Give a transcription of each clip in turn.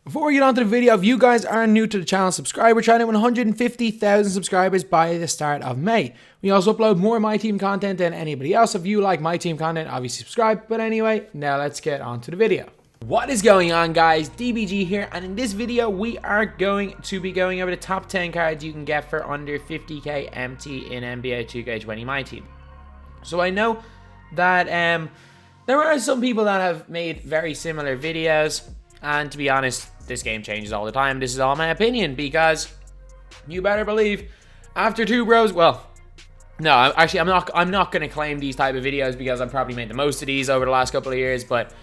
Before we get on to the video, if you guys are new to the channel, subscribe. We're trying to hit 150,000 subscribers by the start of May. We also upload more My Team content than anybody else. If you like My Team content, obviously subscribe. But anyway, now let's get on to the video. What is going on, guys? DBG here, and in this video we are going to be going over the top 10 cards you can get for under 50k MT in NBA 2K20 MYTEAM. So I know that there are some people that have made very similar videos, and to be honest, this game changes all the time. This is all my opinion, because you better believe after two bros, well, no, actually I'm not going to claim these type of videos because I've probably made the most of these over the last couple of years, but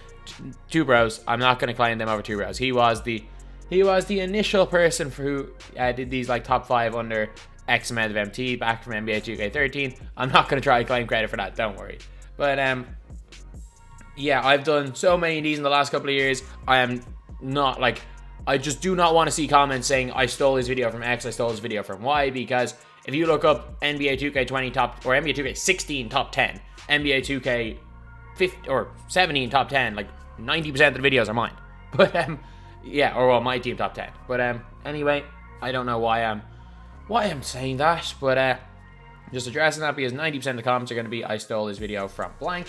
two bros, I'm not going to claim them over two bros. He was the initial person who did these like top 5 under X amount of MT back from NBA 2K13. I'm not going to try to claim credit for that, don't worry. But yeah, I've done so many of these in the last couple of years. I am not like, I just do not want to see comments saying I stole this video from X, I stole this video from Y, because if you look up NBA 2K20 top, or NBA 2K16 top 10, NBA 2K 50 or 17 top 10, like 90% of the videos are mine. But yeah, or well, my team top 10. But anyway, I don't know why I'm saying that, but just addressing that because 90% of the comments are going to be I stole this video from blank,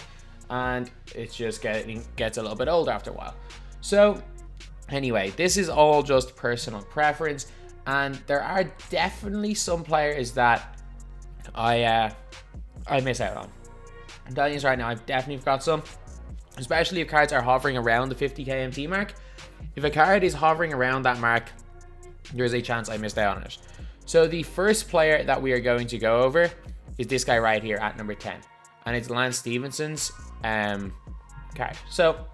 and it's just gets a little bit old after a while. So anyway, this is all just personal preference, and there are definitely some players that I miss out on. I'm telling you this right now, I've definitely got some, especially if cards are hovering around the 50k MT mark. If a card is hovering around that mark, there's a chance I missed out on it. So the first player that we are going to go over is this guy right here at number 10, and it's Stephenson's card. So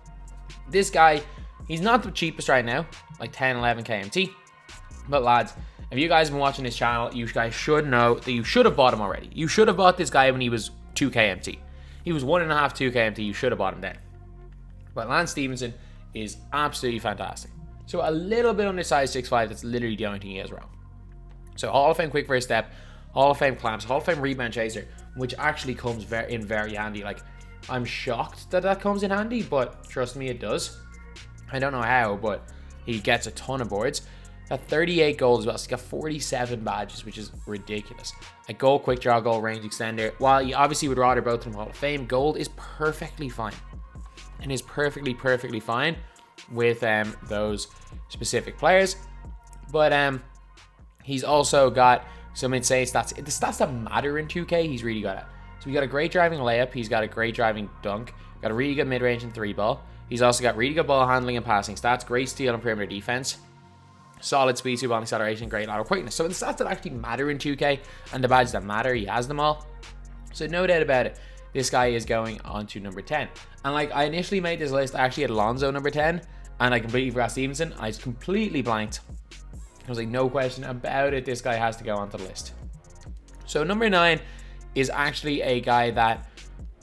this guy, he's not the cheapest right now, like 10, 11k MT, but lads, if you guys have been watching this channel, you guys should know that you should have bought him already. You should have bought this guy when he was 2k MT. He was 1.5, 2k MT. You should have bought him then. But Stephenson is absolutely fantastic. So a little bit undersized 6'5", that's literally the only thing he has wrong. So Hall of Fame quick first step, Hall of Fame clamps, Hall of Fame rebound chaser, which actually comes very handy. Like, I'm shocked that that comes in handy, but trust me, it does. I don't know how, but he gets a ton of boards. Got 38 gold as well, so he's got 47 badges, which is ridiculous. A gold quick draw, gold range extender. While you obviously would rather both from Hall of Fame, gold is perfectly fine. And is perfectly fine with those specific players. But he's also got some insane stats. The stats that matter in 2K, he's really good at. So we got a great driving layup, he's got a great driving dunk, got a really good mid-range and 3-ball. He's also got really good ball handling and passing stats, great steal and perimeter defense, solid speed, two-ball acceleration, great lateral quickness. So the stats that actually matter in 2K and the badges that matter, he has them all. So no doubt about it, this guy is going on to number 10. And like, I initially made this list, I actually had Alonzo number 10, and I completely forgot Stephenson. I just completely blanked. I was like, no question about it, this guy has to go onto the list. So number 9 is actually a guy that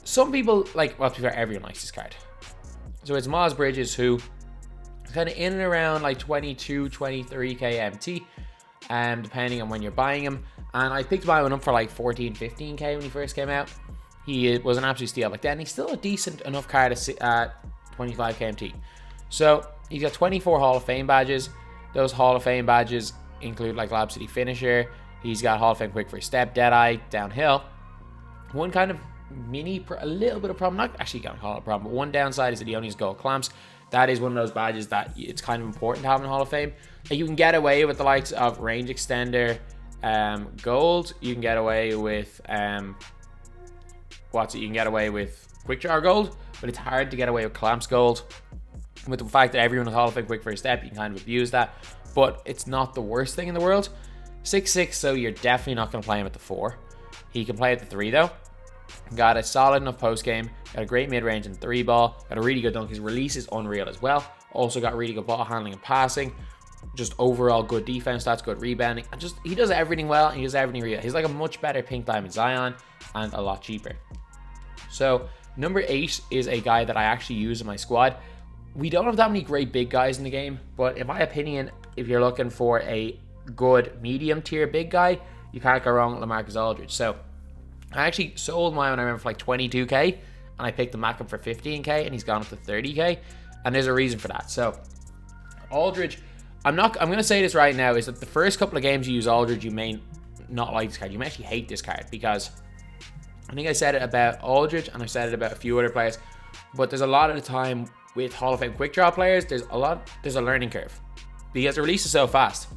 some people like, well, to be fair, everyone likes this card. So it's Mikal Bridges, who is kind of in and around like 22, 23k MT, depending on when you're buying him. And I picked my one up for like 14, 15k when he first came out. He was an absolute steal back then. He's still a decent enough card at 25k MT. So he's got 24 Hall of Fame badges. Those Hall of Fame badges include like Lab City Finisher. He's got Hall of Fame quick first step, Deadeye, downhill. One kind of a little bit of problem, not actually going to call it a problem, but one downside is that he only has gold clamps. That is one of those badges that it's kind of important to have in Hall of Fame. You can get away with the likes of range extender, gold. You can get away with you can get away with quick draw gold, but it's hard to get away with clamps gold. With the fact that everyone has Hall of Fame quick first step, you can kind of abuse that, but it's not the worst thing in the world. 6'6", so you're definitely not going to play him at the 4. He can play at the 3 though. Got a solid enough post game, got a great mid-range and 3-ball, got a really good dunk. His release is unreal as well. Also got really good ball handling and passing. Just overall good defense, that's good rebounding. And just, he does everything well, and he does everything real. He's like a much better Pink Diamond Zion and a lot cheaper. So number 8 is a guy that I actually use in my squad. We don't have that many great big guys in the game, but in my opinion, if you're looking for a good medium tier big guy, you can't go wrong with LaMarcus Aldridge. So I actually sold mine when I remember for like 22k, and I picked him back up for 15k, and he's gone up to 30k, and there's a reason for that. So Aldridge, I'm going to say this right now, is that the first couple of games you use Aldridge, you may not like this card. You may actually hate this card, because I think I said it about Aldridge and I said it about a few other players, but there's a lot of the time with Hall of Fame quick draw players, there's a learning curve, because the release is so fast.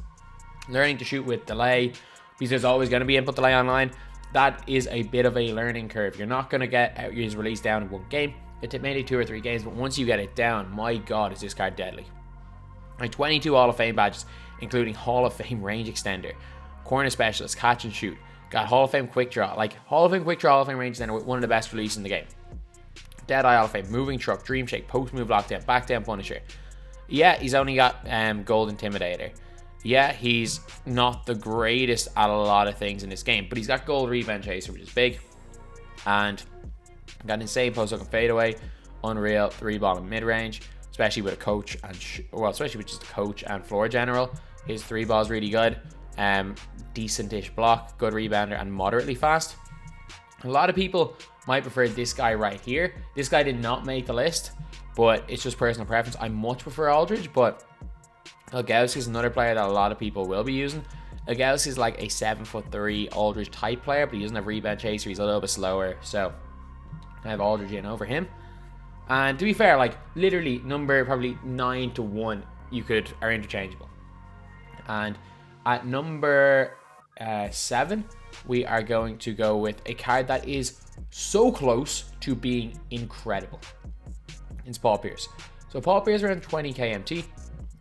Learning to shoot with delay, because there's always going to be input delay online, that is a bit of a learning curve. You're not going to get his release down in one game. It took maybe 2 or 3 games, but once you get it down, my god, is this card deadly. Like 22 Hall of Fame badges, including Hall of Fame range extender, corner specialist, catch and shoot, got Hall of Fame quick draw, like Hall of Fame quick draw, Hall of Fame range extender with one of the best releases in the game. Deadeye Hall of Fame, moving truck, dream shake, post move lockdown, back down punisher. Yeah, he's only got gold intimidator. Yeah, he's not the greatest at a lot of things in this game, but he's got gold rebound chaser, which is big, and got an insane post hook and fadeaway, unreal 3-ball in mid range, especially with a coach and especially with just a coach and floor general. His 3-ball is really good, decentish block, good rebounder, and moderately fast. A lot of people might prefer this guy right here. This guy did not make the list, but it's just personal preference. I much prefer Aldridge, but Ilgauskas is another player that a lot of people will be using. Ilgauskas is like a 7'3" Aldridge type player, but he doesn't have rebound chaser. He's a little bit slower, so I have Aldridge in over him. And to be fair, like literally number probably 9 to 1 are interchangeable. And at number 7, we are going to go with a card that is so close to being incredible. It's Paul Pierce. So Paul Pierce around 20k MT.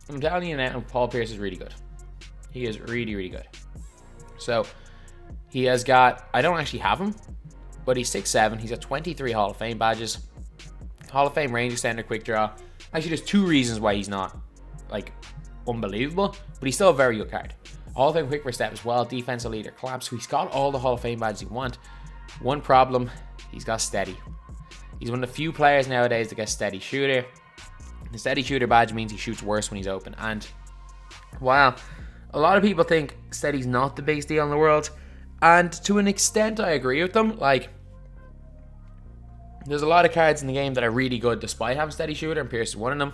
I'm telling you now, Paul Pierce is really good. He is really, really good. So he has got, I don't actually have him, but he's 6'7". He's got 23 Hall of Fame badges. Hall of Fame range extender, quick draw. Actually, there's 2 reasons why he's not like unbelievable, but he's still a very good card. Hall of Fame quick first step as well, defensive leader, clamp. So he's got all the Hall of Fame badges you want. One problem, he's got steady. He's one of the few players nowadays that gets steady shooter. The steady shooter badge means he shoots worse when he's open. And while a lot of people think steady's not the biggest deal in the world, and to an extent I agree with them, like there's a lot of cards in the game that are really good despite having steady shooter, and Pierce is one of them.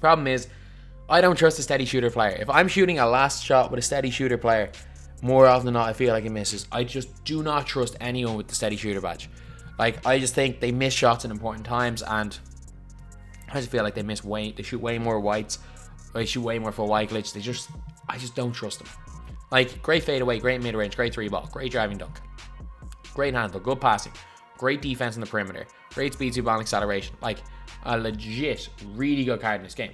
Problem is, I don't trust a steady shooter player. If I'm shooting a last shot with a steady shooter player, more often than not I feel like it misses. I just do not trust anyone with the steady shooter badge. Like, I just think they miss shots in important times, and I just feel like they shoot way more whites, or they shoot way more full white glitch. I just don't trust them. Like, great fadeaway, great mid-range, great 3-ball, great driving dunk, great handle, good passing, great defense in the perimeter, great speed 2-ball acceleration. Like, a legit, really good card in this game.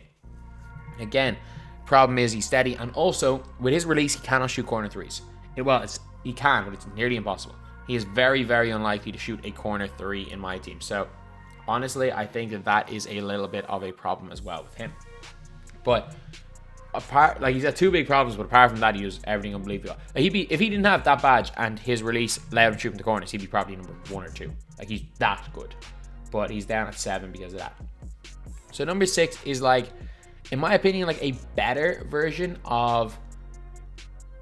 Again, problem is he's steady, and also, with his release, he cannot shoot corner threes. He can, but it's nearly impossible. He is very, very unlikely to shoot a corner 3 in my team. So, honestly, I think that is a little bit of a problem as well with him. But he's got 2 big problems, but apart from that, he does everything unbelievable. Like, if he didn't have that badge and his release allowed him to shoot from the corners, he'd be probably number 1 or 2. Like, he's that good. But he's down at 7 because of that. So number 6 is, like, in my opinion, like a better version of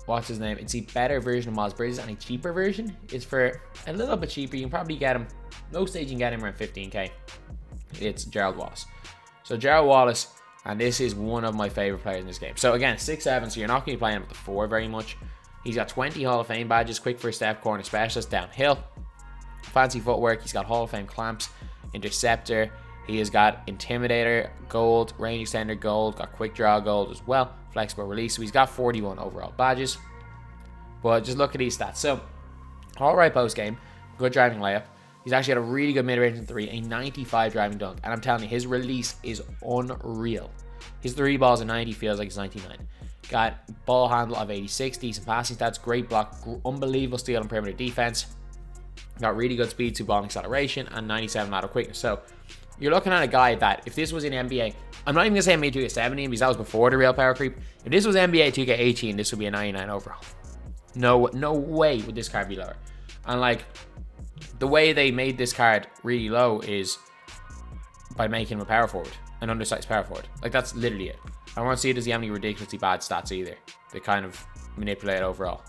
what's his name? It's a better version of Mikal Bridges, and a cheaper version is for a little bit cheaper. You can probably get him, most stage you can get him around 15k. It's Gerald Wallace. So Gerald Wallace, and this is one of my favorite players in this game. So again, 6'7", so you're not going to be playing him with the 4 very much. He's got 20 Hall of Fame badges, quick first step, corner specialist, downhill, fancy footwork. He's got Hall of Fame clamps, interceptor. He has got intimidator, gold, range extender, gold, got quick draw, gold as well, flexible release. So he's got 41 overall badges. But just look at these stats. So, all right post game, good driving layup. He's actually got a really good mid-range in 3, a 95 driving dunk. And I'm telling you, his release is unreal. His 3 balls at 90 feels like it's 99. Got ball handle of 86, decent passing stats, great block, unbelievable steal and perimeter defense. Got really good speed, 2-ball acceleration, and 97 lateral quickness. So, you're looking at a guy that, if this was in NBA, I'm not even going to say NBA 2K17 because that was before the real power creep. If this was NBA 2K18, this would be a 99 overall. No way would this card be lower. And like, the way they made this card really low is by making him a power forward, an undersized power forward. Like, that's literally it. I don't want to see it as he have any ridiculously bad stats either. They kind of manipulate it overall.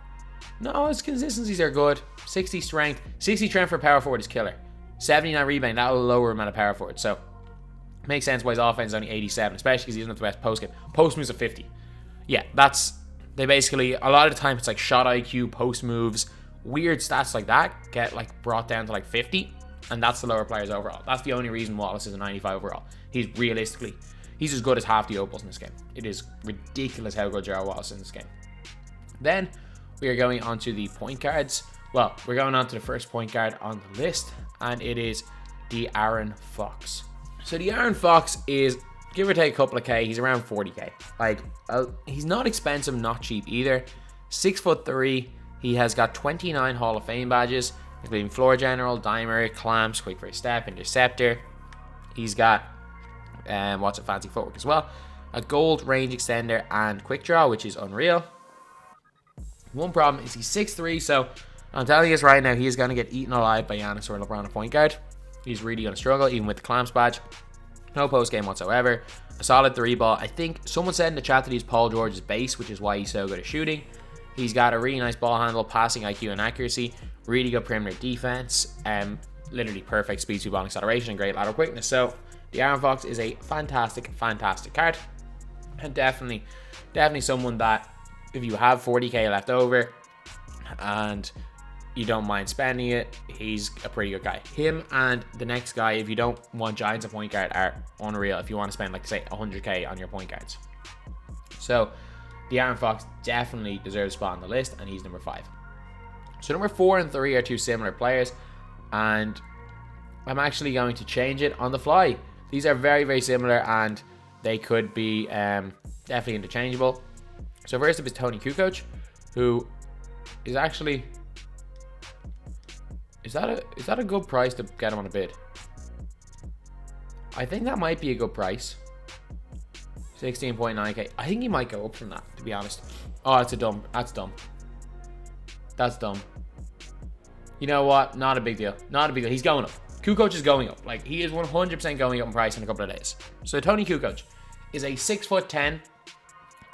No, his consistencies are good. 60 strength. 60 strength for power forward is killer. 79 rebound, that'll lower him at a power forward. So, Makes sense why his offense is only 87, especially because he doesn't have the best post game. Post moves of 50. Yeah, they basically, a lot of the time it's like shot IQ, post moves, weird stats like that get like brought down to like 50, and that's the lower players overall. That's the only reason Wallace is a 95 overall. He's as good as half the opals in this game. It is ridiculous how good Jarrell Wallace is in this game. Then we are going on to the point guards. Well, we're going on to the first point guard on the list, and it is De'Aaron Fox. So De'Aaron Fox is, give or take a couple of K, he's around 40K. Like, he's not expensive, not cheap either. 6'3", he has got 29 Hall of Fame badges, including floor general, dimer, clamps, quick first step, interceptor. He's got, fancy footwork as well. A gold range extender and quick draw, which is unreal. One problem is he's 6'3", so I'm telling you this right now, he is going to get eaten alive by Giannis or LeBron at point guard. He's really going to struggle, even with the clamps badge. No post game whatsoever. A solid 3-ball. I think someone said in the chat that he's Paul George's base, which is why he's so good at shooting. He's got a really nice ball handle, passing IQ and accuracy. Really good perimeter defense. Literally perfect speed, speed, ball acceleration, and great lateral quickness. So De'Aaron Fox is a fantastic, fantastic card. And definitely someone that, if you have 40K left over and you don't mind spending it, he's a pretty good guy. Him and the next guy, if you don't want Giants at point guard, are unreal if you want to spend, like, say, 100K on your point guards. So De'Aaron Fox definitely deserves a spot on the list, and he's number 5. So number 4 and 3 are two similar players, and I'm actually going to change it on the fly. These are very, very similar, and they could be definitely interchangeable. So first up is Tony Kukoc, who is actually... Is that a good price to get him on a bid? I think that might be a good price. 16.9K. I think he might go up from that, to be honest. Oh, that's dumb. That's dumb. You know what? Not a big deal. He's going up. Kukoc is going up. Like, he is 100% going up in price in a couple of days. So Tony Kukoc is a 6'10"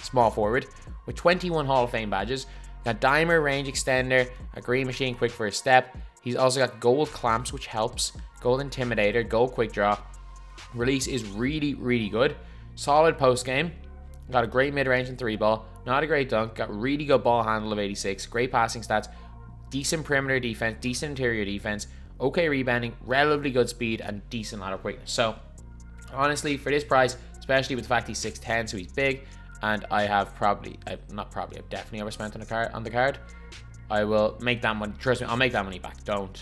small forward with 21 Hall of Fame badges. Got dimer, range extender, a green machine, quick first step. He's also got gold clamps, which helps. Gold intimidator, gold quick draw. Release is really, really good. Solid post game. Got a great mid-range and 3-ball. Not a great dunk. Got really good ball handle of 86. Great passing stats. Decent perimeter defense. Decent interior defense. Okay rebounding. Relatively good speed and decent lateral quickness. So, honestly, for this price, especially with the fact he's 6'10", so he's big, and I've definitely overspent on the card. I will make that money. Trust me, I'll make that money back. Don't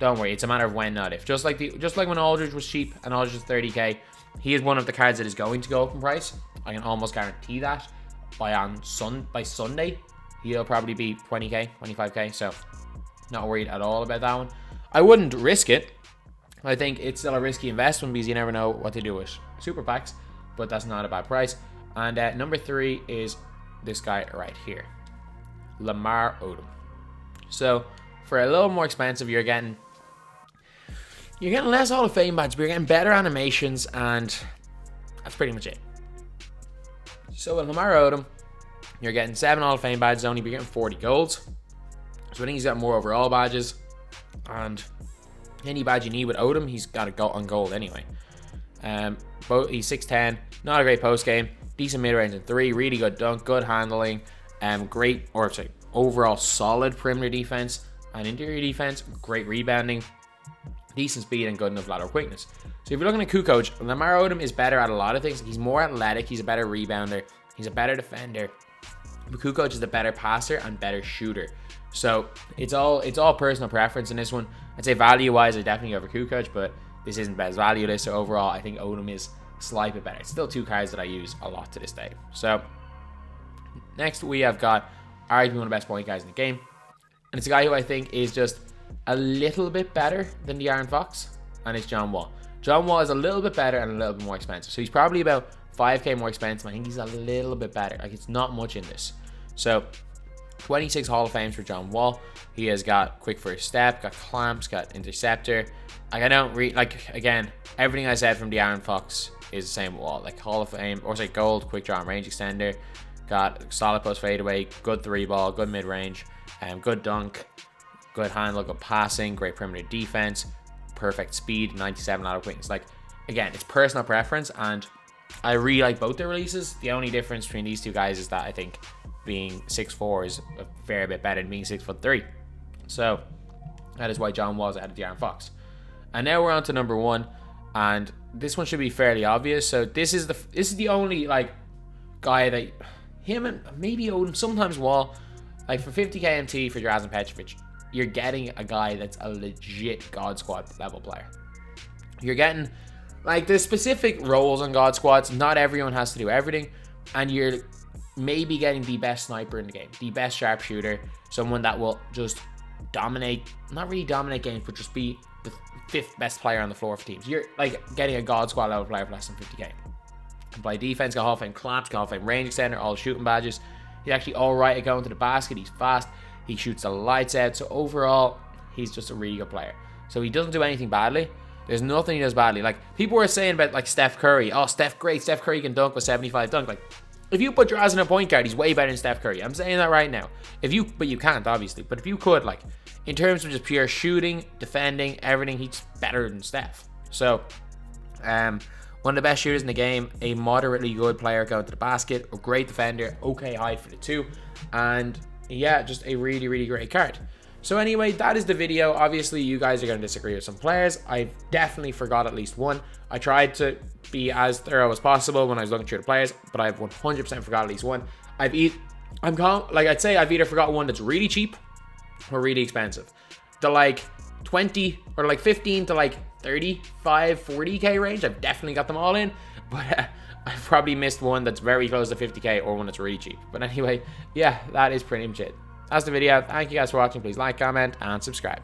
worry. It's a matter of when, not if. Just like when Aldridge was cheap and Aldridge was 30K, he is one of the cards that is going to go up in price. I can almost guarantee that by Sunday, he'll probably be 20K, 25K. So not worried at all about that one. I wouldn't risk it. I think it's still a risky investment because you never know what to do with super packs, but that's not a bad price. And number 3 is this guy right here, Lamar Odom. So for a little more expensive, you're getting less Hall of Fame badges, but you're getting better animations, and that's pretty much it. So with Lamar Odom, you're getting 7 Hall of Fame badges only, but you're getting 40 golds. So I think he's got more overall badges, and any badge you need with Odom, he's got to go on gold anyway. He's 6'10", not a great post game, decent mid range and 3, really good dunk, good handling, overall solid perimeter defense and interior defense, great rebounding, decent speed, and good enough lateral quickness. So if you're looking at Kukoc, Lamar Odom is better at a lot of things. He's more athletic, he's a better rebounder, he's a better defender, but Kukoc is the better passer and better shooter. So it's all personal preference in this one. I'd say value wise, I definitely go over Kukoc, but this isn't best value list. So overall, I think Odom is slightly better. It's still 2 cards that I use a lot to this day. So next we have got arguably one of the best point guys in the game, and it's a guy who I think is just a little bit better than De'Aaron Fox, and it's John Wall. John Wall is a little bit better and a little bit more expensive. So he's probably about 5K more expensive. I think he's a little bit better. Like, it's not much in this. So 26 Hall of Fames for John Wall. He has got quick first step, got clamps, got interceptor. Like, I don't read, like, again, everything I said from De'Aaron Fox is the same Wall. Like, Hall of Fame, or say gold, quick draw and range extender. Got solid post fadeaway, good 3-ball, good mid range, good dunk, good handle, good passing, great perimeter defense, perfect speed, 97 lateral quickness. Like, again, it's personal preference, and I really like both their releases. The only difference between these two guys is that I think being 6'4" is a fair bit better than being 6'3". So that is why John Wall's ahead of De'Aaron Fox. And now we're on to number 1, and this one should be fairly obvious. So this is the only like guy that him and maybe Odom, sometimes Wall, like for 50k MT for Drazen Petrovic, you're getting a guy that's a legit God Squad level player. You're getting like the specific roles on God Squads. Not everyone has to do everything, and you're maybe getting the best sniper in the game, the best sharpshooter, someone that will just dominate, not really dominate games, but just be the 5th best player on the floor for teams. You're like getting a God Squad level player for less than 50k. Can play defense, got Hall of Fame clamps, got Hall of Fame range extender, all shooting badges. He's actually all right at going to the basket. He's fast. He shoots the lights out. So overall, he's just a really good player. So he doesn't do anything badly. There's nothing he does badly. Like people were saying about like Steph Curry. Oh, Steph Curry can dunk with 75 dunk. Like if you put Drazen in a point guard, he's way better than Steph Curry. I'm saying that right now. But you can't obviously. But if you could, like in terms of just pure shooting, defending, everything, he's better than Steph. So, one of the best shooters in the game, a moderately good player going to the basket, a great defender, okay height for the 2, and yeah, just a really, really great card. So anyway, that is the video. Obviously, you guys are going to disagree with some players. I definitely forgot at least one. I tried to be as thorough as possible when I was looking through the players, but I've 100% forgot at least one. I'd say I've either forgotten one that's really cheap or really expensive. The like 20 or like 15 to like 35, 40k range, I've definitely got them all in, but I've probably missed one that's very close to 50k or one that's really cheap. But anyway, yeah, that is pretty much it. That's the video. Thank you guys for watching. Please like, comment, and subscribe.